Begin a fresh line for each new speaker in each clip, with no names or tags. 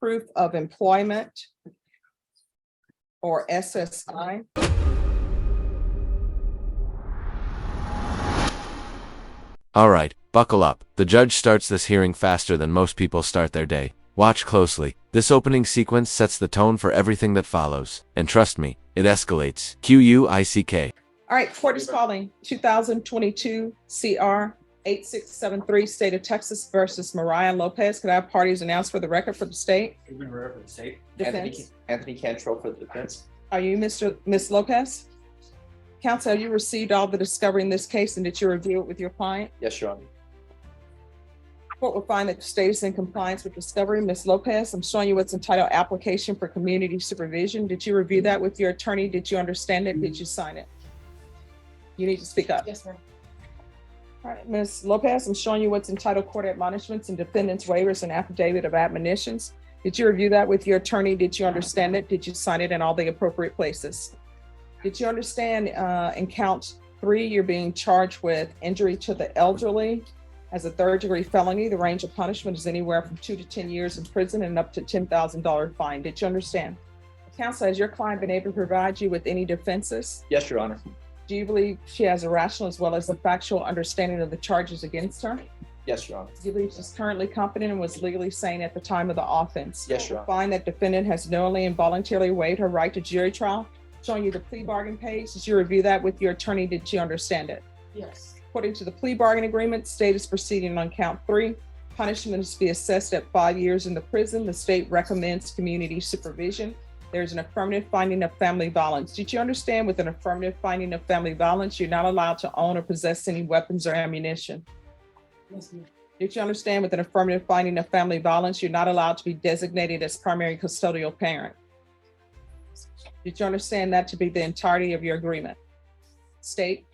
proof of employment or SSI.
All right, buckle up. The judge starts this hearing faster than most people start their day. Watch closely. This opening sequence sets the tone for everything that follows. And trust me, it escalates. QUICK.
All right, court is calling 2022 CR 8673, State of Texas versus Mariah Lopez. Could I have parties announced for the record for the state?
For the state.
Defense.
Anthony Cantrell for the defense.
Are you Miss Lopez? Counsel, have you received all the discovery in this case and did you review it with your client?
Yes, Your Honor.
Court will find that the state is in compliance with discovery. Ms. Lopez, I'm showing you what's entitled application for community supervision. Did you review that with your attorney? Did you understand it? Did you sign it? You need to speak up.
Yes, ma'am.
All right, Ms. Lopez, I'm showing you what's entitled court admonishments and defendant's waivers and affidavit of admonitions. Did you review that with your attorney? Did you understand it? Did you sign it in all the appropriate places? Did you understand in count 3, you're being charged with injury to the elderly as a third-degree felony? The range of punishment is anywhere from 2 to 10 years in prison and up to $10,000 fine. Did you understand? Counsel, has your client been able to provide you with any defenses?
Yes, Your Honor.
Do you believe she has a rational as well as a factual understanding of the charges against her?
Yes, Your Honor.
Do you believe she's currently competent and was legally sane at the time of the offense?
Yes, Your Honor.
Find that defendant has knowingly and voluntarily waived her right to jury trial. Showing you the plea bargain page. Did you review that with your attorney? Did you understand it?
Yes.
According to the plea bargain agreement, state is proceeding on count 3. Punishment is to be assessed at 5 years in the prison. The state recommends community supervision. There's an affirmative finding of family violence. Did you understand with an affirmative finding of family violence, you're not allowed to own or possess any weapons or ammunition?
Yes, ma'am.
Did you understand with an affirmative finding of family violence, you're not allowed to be designated as primary custodial parent? Did you understand that to be the entirety of your agreement? State?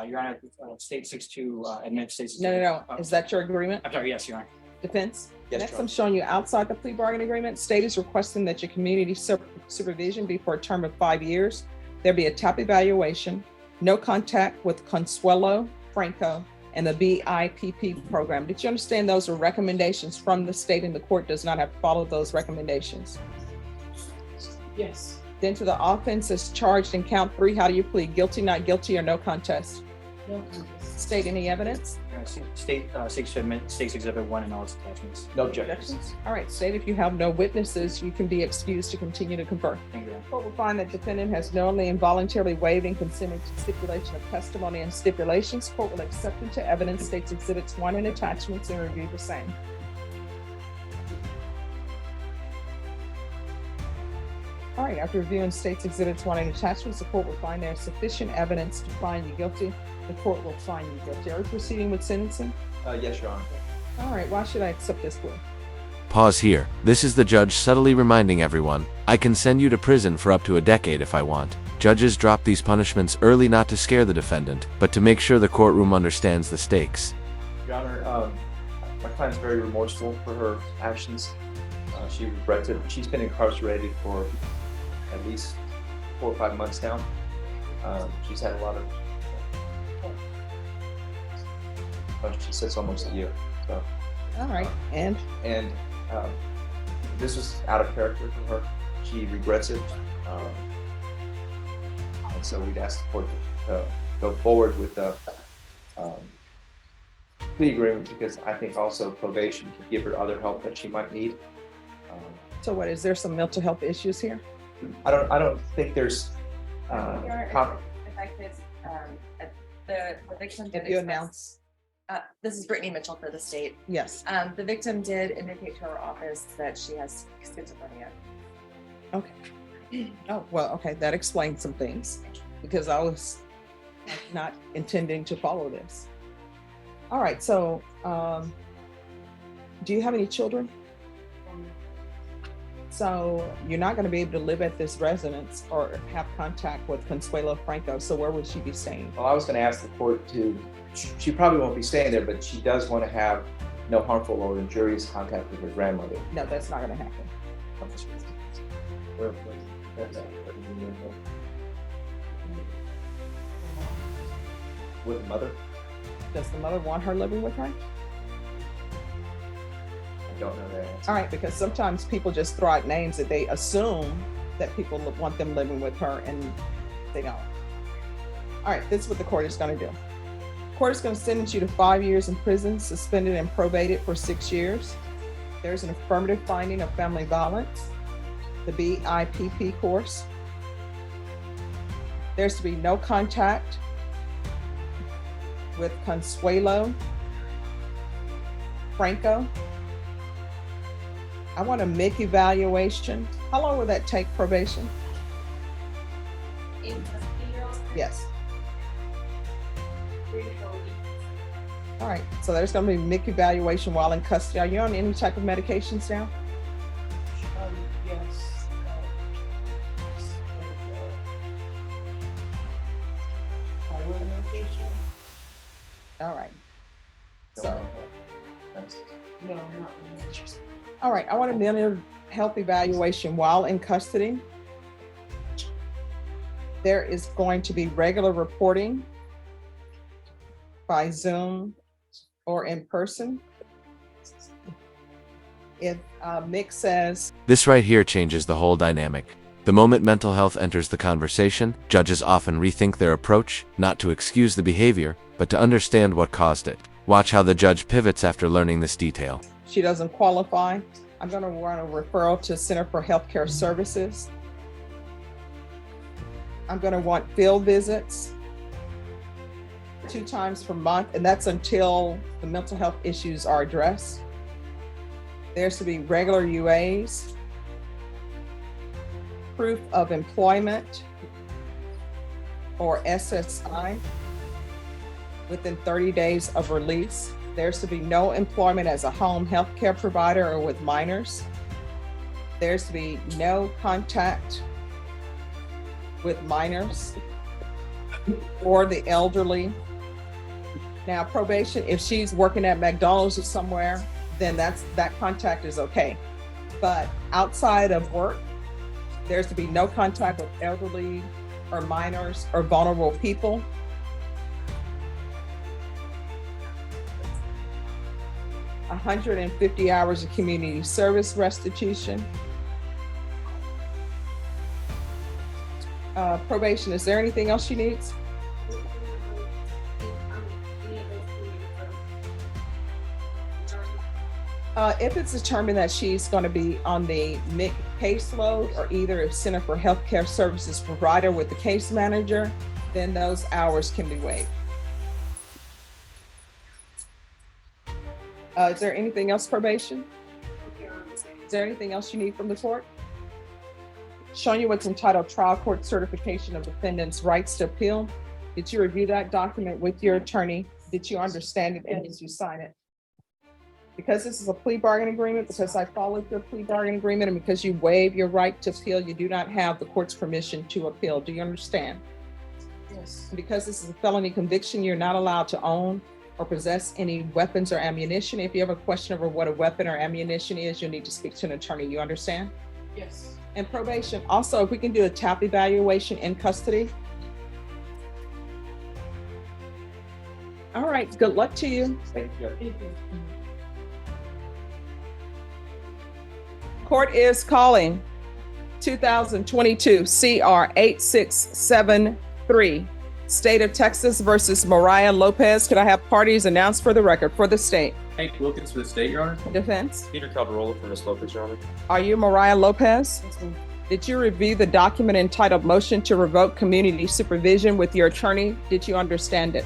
Your Honor, State 62, admit State 62.
No. Is that your agreement?
I'm sorry, yes, Your Honor.
Defense?
Yes,
Next,
Your
I'm
Honor.
showing you outside the plea bargain agreement. State is requesting that your community supervision be for a term of 5 years. There be a TAP evaluation, no contact with Consuelo Franco, and the BIPP program. Did you understand those are recommendations from the state and the court does not have to follow those recommendations?
Yes.
Then to the offense is charged in count 3. How do you plead? Guilty, not guilty, or no contest?
No contest.
State any evidence?
State 6 to admit State's Exhibit 1 and all its attachments. No objections.
All right, state if you have no witnesses, you can be excused to continue to confer.
Thank you, Your Honor.
Court will find that defendant has knowingly and voluntarily waived and consented to stipulation of testimony and stipulations. Court will accept into evidence states exhibits 1 and attachments and review the same. All right, after reviewing states exhibits 1 and attachments, the court will find there is sufficient evidence to find you guilty. The court will find you guilty. Are we proceeding with sentencing?
Yes, Your Honor.
All right, why should I accept this plea?
Pause here. This is the judge subtly reminding everyone, I can send you to prison for up to a decade if I want. Judges drop these punishments early not to scare the defendant, but to make sure the courtroom understands the stakes.
Your Honor, my client's very remorseful for her actions. She regrets it. She's been incarcerated for at least 4 or 5 months now. She's had a lot of, she says almost a year. So,
All right, and
and this was out of character for her. She regrets it. And so we'd ask the court to go forward with the plea agreement because I think also probation could give her other help that she might need.
so what, is there some mental health issues here?
I don't think there's
If I could, the victim did
If you
express-
announce,
this is Brittany Mitchell for the state.
yes,
The victim did indicate to our office that she has schizophrenia.
okay. Oh, well, okay, that explains some things because I was not intending to follow this. All right, so do you have any children? So you're not going to be able to live at this residence or have contact with Consuelo Franco. So where would she be staying?
Well, I was going to ask the court to, she probably won't be staying there, but she does want to have no harmful or injurious contact with her grandmother.
No, that's not going to happen.
With the mother?
Does the mother want her living with her?
don't know that answer.
All right, because sometimes people just throw out names that they assume that people want them living with her and they don't. All right, this is what the court is going to do. The court is going to sentence you to 5 years in prison, suspended and probated for 6 years. There's an affirmative finding of family violence, the BIP course. There's to be no contact with Consuelo Franco. I want a MIC evaluation. How long will that take, probation? Yes. All right, so there's gonna be MIC evaluation while in custody. Are you on any type of medications now?
Yes. Thyroid medication?
All right.
Don't
So,
know that. Thanks.
No, not really.
all right, I want a mental health evaluation while in custody. There is going to be regular reporting by Zoom or in person. If Mick says,
This right here changes the whole dynamic. The moment mental health enters the conversation, judges often rethink their approach, not to excuse the behavior, but to understand what caused it. Watch how the judge pivots after learning this detail.
she doesn't qualify, I'm going to run a referral to Center for Healthcare Services. I'm going to want field visits 2 times per month, and that's until the mental health issues are addressed. There's to be regular UAs, proof of employment or SSI within 30 days of release. There's to be no employment as a home health care provider or with minors. There's to be no contact with minors or the elderly. Now, probation, if she's working at McDonald's or somewhere, then that contact is okay. But outside of work, there's to be no contact with elderly or minors or vulnerable people. $150 hours of community service restitution. Probation, is there anything else she needs? If it's determined that she's going to be on the MIC caseload or either a Center for Healthcare Services provider with the case manager, then those hours can be waived. Is there anything else, probation? Is there anything else you need from the court? Showing you what's entitled Trial Court Certification of Defendant's Rights to Appeal. Did you review that document with your attorney? Did you understand it and did you sign it? Because this is a plea bargain agreement, because I followed your plea bargain agreement, and because you waive your right to appeal, you do not have the court's permission to appeal. Do you understand?
Yes.
And because this is a felony conviction, you're not allowed to own or possess any weapons or ammunition. If you have a question over what a weapon or ammunition is, you'll need to speak to an attorney. You understand?
Yes.
And probation, also, if we can do a TAP evaluation in custody. All right, good luck to you.
Thank you.
Thank you.
Court is calling 2022 CR 8673, State of Texas versus Mariah Lopez. Could I have parties announced for the record for the state?
Hank Wilkins for the state, Your Honor.
Defense.
Peter Calderola for Ms. Lopez, Your Honor.
Are you Mariah Lopez?
Yes, ma'am.
Did you review the document entitled Motion to Revoke Community Supervision with your attorney? Did you understand it?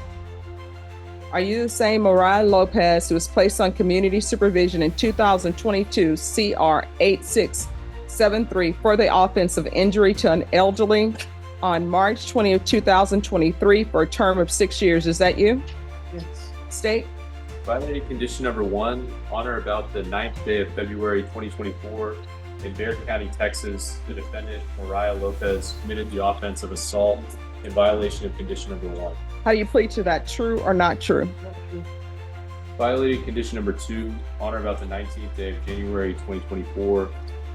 Are you the same Mariah Lopez who was placed on community supervision in 2022 CR 8673 for the offense of injury to an elderly on March 20th, 2023 for a term of 6 years? Is that you?
Yes.
State?
Violated condition number 1, on or about the 9th day of February 2024 in Bexar County, Texas, the defendant, Mariah Lopez, committed the offense of assault in violation of condition number 1.
How do you plead to that? True or not true?
Not true.
Violated condition number 2, on or about the 19th day of January 2024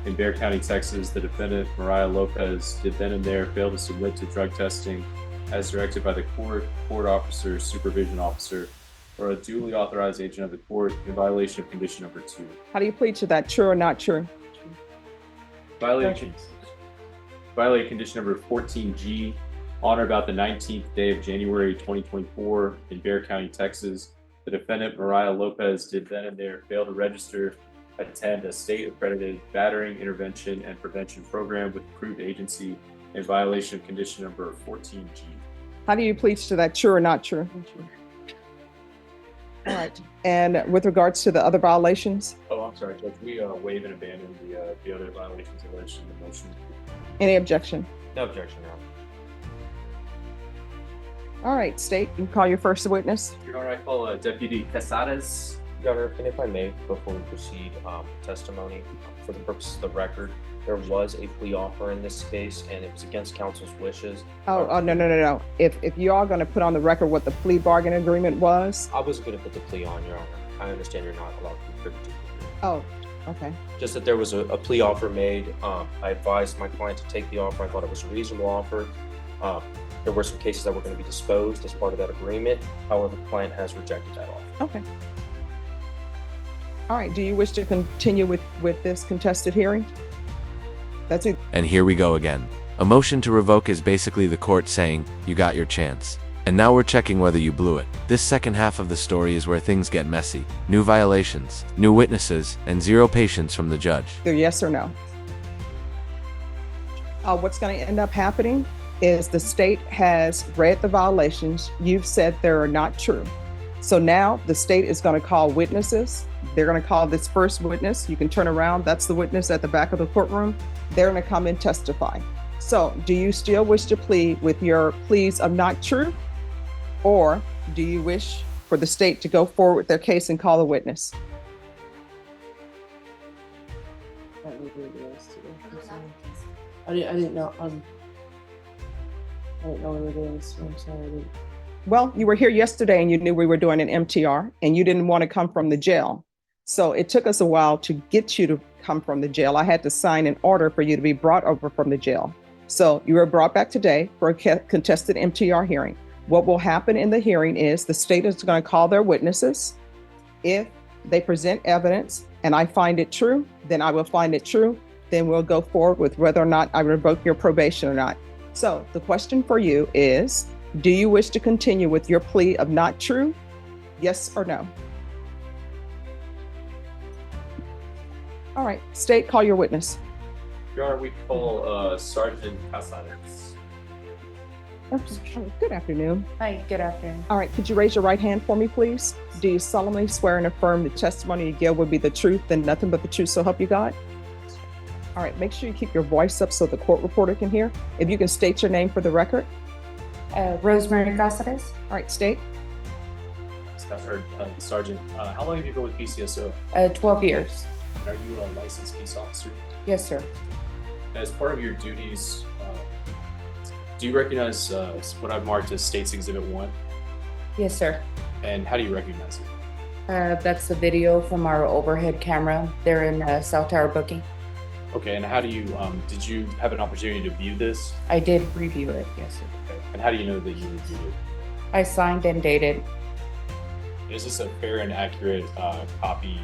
in Bexar County, Texas, the defendant, Mariah Lopez, did then and there fail to submit to drug testing as directed by the court officer, supervision officer, or a duly authorized agent of the court in violation of condition number 2.
How do you plead to that? True or not true?
Violated condition number 14G, on or about the 19th day of January 2024 in Bexar County, Texas. The defendant, Mariah Lopez, did then and there fail to register, attend a state-accredited battering, intervention, and prevention program with approved agency in violation of condition number 14G.
How do you plead to that? True or not true? All right. And with regards to the other violations,
Oh, I'm sorry, Judge. We waive and abandon the other violations alleged in the motion.
any objection?
No objection, Your Honor.
All right, state, you can call your first witness.
Your Honor, I call Deputy Casares.
Your Honor, and if I may, before we proceed testimony, for the purposes of the record, there was a plea offer in this case, and it was against counsel's wishes.
Oh, no. If you are going to put on the record what the plea bargain agreement was.
I wasn't going to put the plea on, Your Honor. I understand you're not allowed to be privy to the plea.
Oh, okay.
Just that there was a plea offer made. I advised my client to take the offer. I thought it was a reasonable offer. There were some cases that were going to be disposed as part of that agreement. However, the client has rejected that offer.
Okay. All right. Do you wish to continue with this contested hearing? That's it.
And here we go again. A motion to revoke is basically the court saying, you got your chance. And now we're checking whether you blew it. This second half of the story is where things get messy. New violations, new witnesses, and zero patience from the judge.
Either yes or no. What's going to end up happening is the state has read the violations. You've said they're not true. So now the state is going to call witnesses. They're going to call this first witness. You can turn around. That's the witness at the back of the courtroom. They're going to come and testify. So do you still wish to plead with your pleas of not true? Or do you wish for the state to go forward with their case and call a witness?
That would be the rest of it. I'm sorry. I didn't know. I didn't know what it is. I'm sorry. I didn't.
Well, you were here yesterday and you knew we were doing an MTR and you didn't want to come from the jail. So it took us a while to get you to come from the jail. I had to sign an order for you to be brought over from the jail. So you were brought back today for a contested MTR hearing. What will happen in the hearing is the state is going to call their witnesses. If they present evidence and I find it true, then I will find it true. Then we'll go forward with whether or not I revoke your probation or not. So the question for you is, do you wish to continue with your plea of not true? Yes or no? All right, state, call your witness.
Your Honor, we call Sergeant Casares.
Good afternoon.
Hi, good afternoon.
All right, could you raise your right hand for me, please? Do you solemnly swear and affirm the testimony you give will be the truth and nothing but the truth, so help you God? All right, make sure you keep your voice up so the court reporter can hear. If you can state your name for the record.
Rosemary Casares.
All right, state.
Sergeant, how long have you been with PCSO?
12 years.
Are you a licensed peace officer?
Yes, sir.
As part of your duties, do you recognize what I've marked as State's Exhibit 1?
Yes, sir.
And how do you recognize it?
That's the video from our overhead camera. They're in South Tower booking.
Okay, and how do you, did you have an opportunity to view this?
I did review it, yes, sir.
Okay. And how do you know that you reviewed it?
I signed and dated.
Is this a fair and accurate copy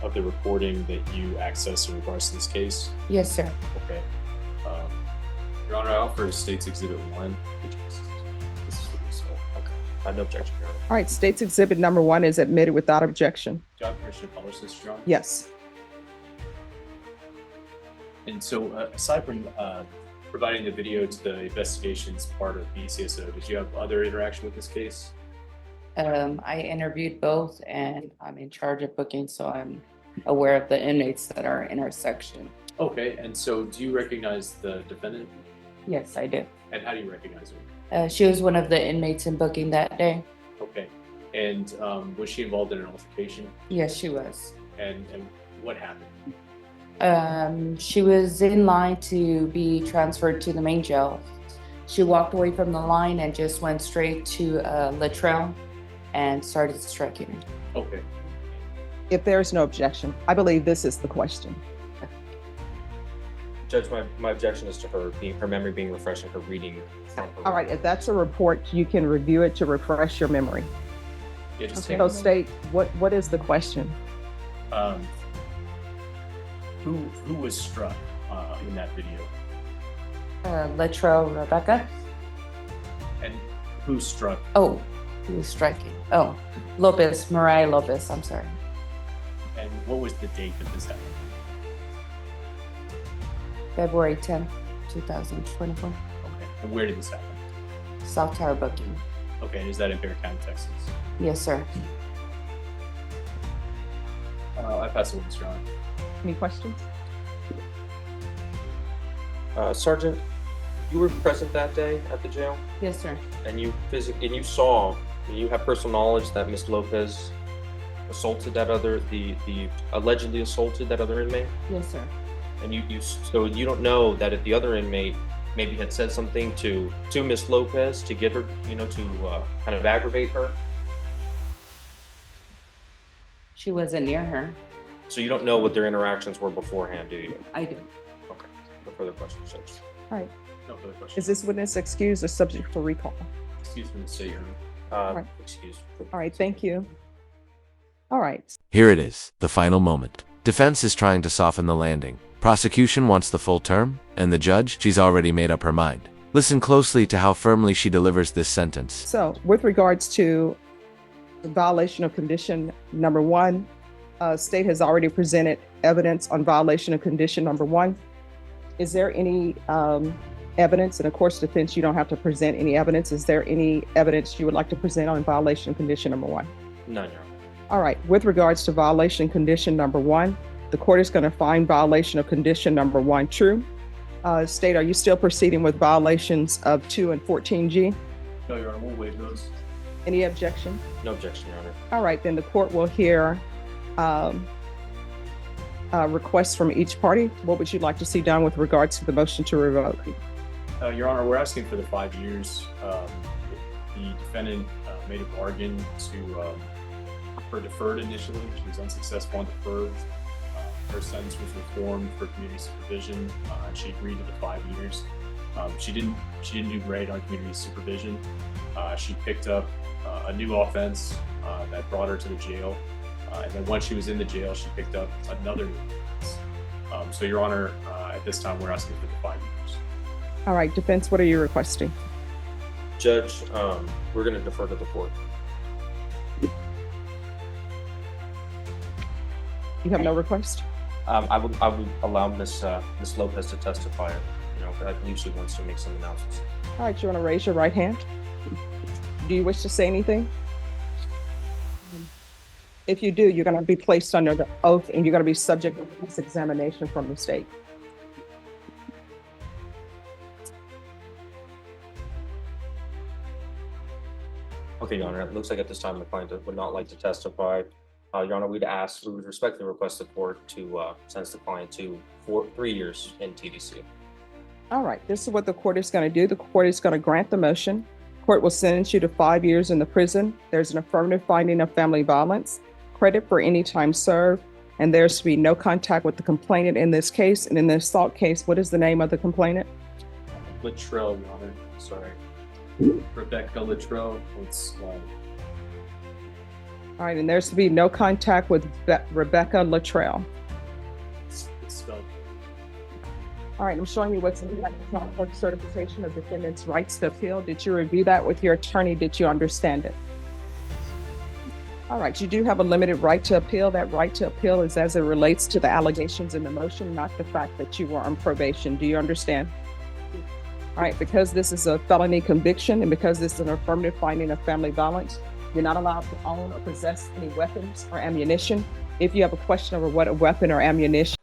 of the recording that you accessed in regards to this case?
Yes, sir.
Okay. Your Honor, I offer State's Exhibit 1. This is the result.
Okay. I have no objection, Your Honor.
All right, state's exhibit number 1 is admitted without objection.
Do you have permission to publish this, Your Honor?
Yes.
And so, aside from providing the video to the investigations part of BCSO, did you have other interaction with this case?
I interviewed both and I'm in charge of booking, so I'm aware of the inmates that are in our section.
Okay, and so do you recognize the defendant?
Yes, I do.
And how do you recognize her?
She was one of the inmates in booking that day.
Okay, and was she involved in an altercation?
Yes, she was.
And what happened?
She was in line to be transferred to the main jail. She walked away from the line and just went straight to Latrell and started striking her.
Okay.
If there is no objection, I believe this is the question.
Judge, my objection is to her memory being refreshed and her reading from her.
All right, if that's a report, you can review it to refresh your memory.
Yeah, just
Okay,
take
so
a moment.
state, what is the question?
Um, who was struck in that video,
Latrell Rebecca.
and who struck?
Oh, he was striking. Oh, Lopez, Mariah Lopez. I'm sorry.
And what was the date that this happened?
February 10th, 2024.
Okay. And where did this happen?
South Tower booking.
Okay. And is that in Bear County, Texas?
Yes, sir.
I pass it with Mr. Honor.
Any questions?
Sergeant, you were present that day at the jail,
Yes, sir.
and you saw, and you have personal knowledge that Ms. Lopez assaulted that other, the allegedly assaulted that other inmate,
Yes, sir.
and so you don't know that if the other inmate maybe had said something to Ms. Lopez to get her, to kind of aggravate her.
She wasn't near her.
So you don't know what their interactions were beforehand, do you?
I do.
Okay. No further questions, Judge.
All right,
No further questions.
is this witness excused or subject for recall?
Excuse me, Mr. Your Honor.
Right.
Excuse.
All right, thank you. All right,
Here it is, the final moment. Defense is trying to soften the landing. Prosecution wants the full term, and the judge, she's already made up her mind. Listen closely to how firmly she delivers this sentence.
so with regards to the violation of condition number 1, state has already presented evidence on violation of condition number 1. Is there any evidence, and of course defense, you don't have to present any evidence. Is there any evidence you would like to present on violation of condition number 1?
None, Your Honor.
All right, with regards to violation condition number 1, the court is going to find violation of condition number 1 true. State, are you still proceeding with violations of 2 and 14G?
No, Your Honor. We'll waive those.
Any objection?
No objection, Your Honor.
All right, then the court will hear requests from each party. What would you like to see done with regards to the motion to revoke?
Your Honor, we're asking for the 5 years. The defendant made a bargain for deferred initially. She was unsuccessful on deferred. Her sentence was reformed for community supervision, and she agreed to the 5 years. She didn't do great on community supervision. She picked up a new offense that brought her to the jail, and then once she was in the jail, she picked up another new offense. So, Your Honor, at this time, we're asking for the 5 years.
All right, defense, what are you requesting?
Judge, we're going to defer to the court.
You have no request?
I would allow Ms. Lopez to testify. I believe she wants to make some announcements.
All right, you want to raise your right hand? Do you wish to say anything? If you do, you're going to be placed under the oath and you're going to be subject to police examination from the state.
Okay, Your Honor, it looks like at this time the client would not like to testify. Your Honor, we would respectfully request the court to sentence the client to 3 years in TDC.
All right, this is what the court is going to do. The court is going to grant the motion. Court will sentence you to 5 years in the prison. There's an affirmative finding of family violence, credit for any time served, and there's to be no contact with the complainant in this case. And in the assault case, what is the name of the complainant?
Latrell, Your Honor. Sorry. Rebecca Latrell.
All right, and there's to be no contact with Rebecca Latrell.
It's spelled.
All right, I'm showing you what's in the trial court certification of defendant's rights to appeal. Did you review that with your attorney? Did you understand it? All right, you do have a limited right to appeal. That right to appeal is as it relates to the allegations in the motion, not the fact that you were on probation. Do you understand? All right, because this is a felony conviction and because this is an affirmative finding of family violence, you're not allowed to own or possess any weapons or ammunition. If you have a question over what a weapon or ammunition